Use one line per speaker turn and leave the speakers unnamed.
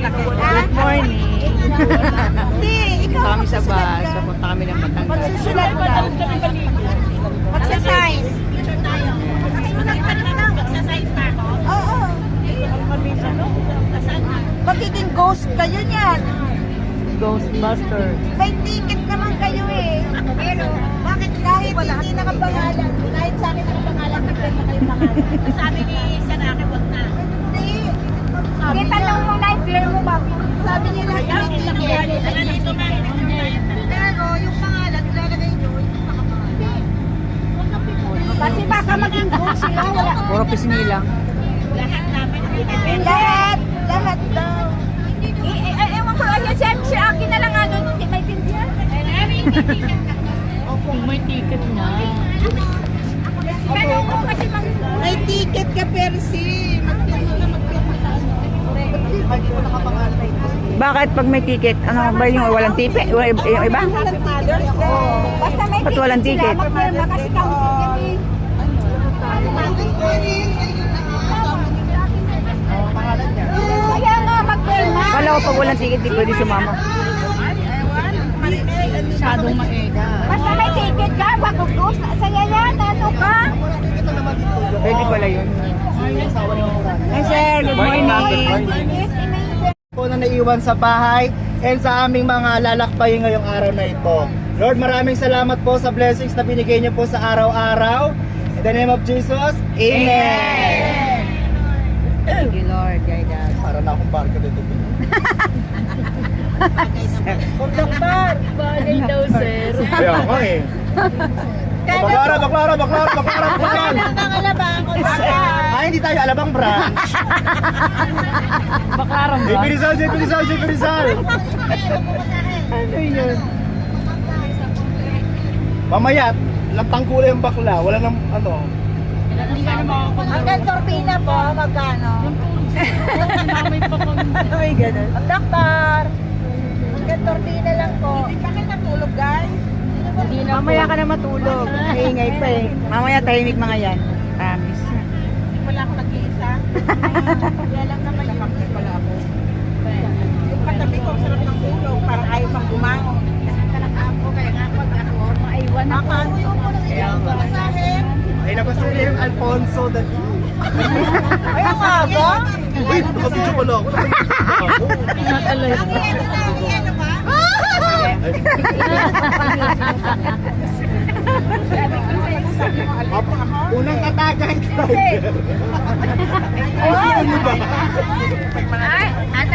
Good morning.
Hindi, ikaw
Kami sa bus. Papunta kami ng Batangas.
magsusulat ka. Magsa-size.
Magsa-size pa ako.
Oo. Magiging ghost kayo niyan.
Ghostbusters.
May ticket naman kayo eh. Pero, bakit kahit hindi nakapangalan, kahit sa akin nakapangalan, nagpenta kayo pangalan.
Sabi ni Sanaki, wag na.
Hindi.
Sabi
Kita
niya.
nung mo na i-clear mo ba? Sabi nila, may ticket.
Nandito ba?
Pero yung pangalan, lalagay nyo yung nakapangalan. Kasi baka maging ghost sila, wala.
Puro pisngi lang.
Lahat namin.
Lahat daw.
Ewan ko, ayan si Aki na lang ano, hindi may tindihan.
Kung may ticket na.
Pero kung kasi
May ticket ka, Percy.
Bakit pag may ticket? Ano ba yung walang tipe? Yung iba?
Basta may
Ba't walang ticket?
Magpirma kasi counted yan eh. Kaya nga, magpirma.
Kala ko pag walang ticket, di pwede sumama. Masyadong maeda.
Basta may ticket ka, magugos. Saya yan, ano ka?
Pwede pala yun. Hi sir, good morning.
Po na naiwan sa bahay and sa aming mga lalakbayin ngayong araw na ito. Lord, maraming salamat po sa blessings na binigay niyo po sa araw-araw. In the name of Jesus, Amen!
Thank you Lord, guide us.
Para na akong barko dito.
Doktor.
bagay daw, sir.
Kaya ako eh. Baklara.
Ang alabang ko baka.
Ay, hindi tayo alabang branch.
Baklaran ba?
JP Rizal.
Ano yun?
Mamaya, lantang kulay yung bakla. Wala nang ano.
Hanggang Torpina po, magkano?
Ay, ganun.
Ang doktor. Hanggang Torpina lang po. Hindi pa kayo natulog, guys.
Mamaya ka na matulog. Ingay pa eh. Mamaya tahimik mga yan. Promise.
Wala akong nag-iisa. Kaya lang naman yung kapit pala ako. Yung katabi ko, sarap ng tulog. Parang ayaw pang bumangon.
Ako, kaya nga pag ako, maiwan ako.
Nakasuyo po ng isang pamasahin.
Ay, napasuli yung Alfonso Dali.
Ay, ang aga.
Uy, nakabidyo pala ako.
Not alive.
Ano ba?
Unang katagay tayo.
Ay, ate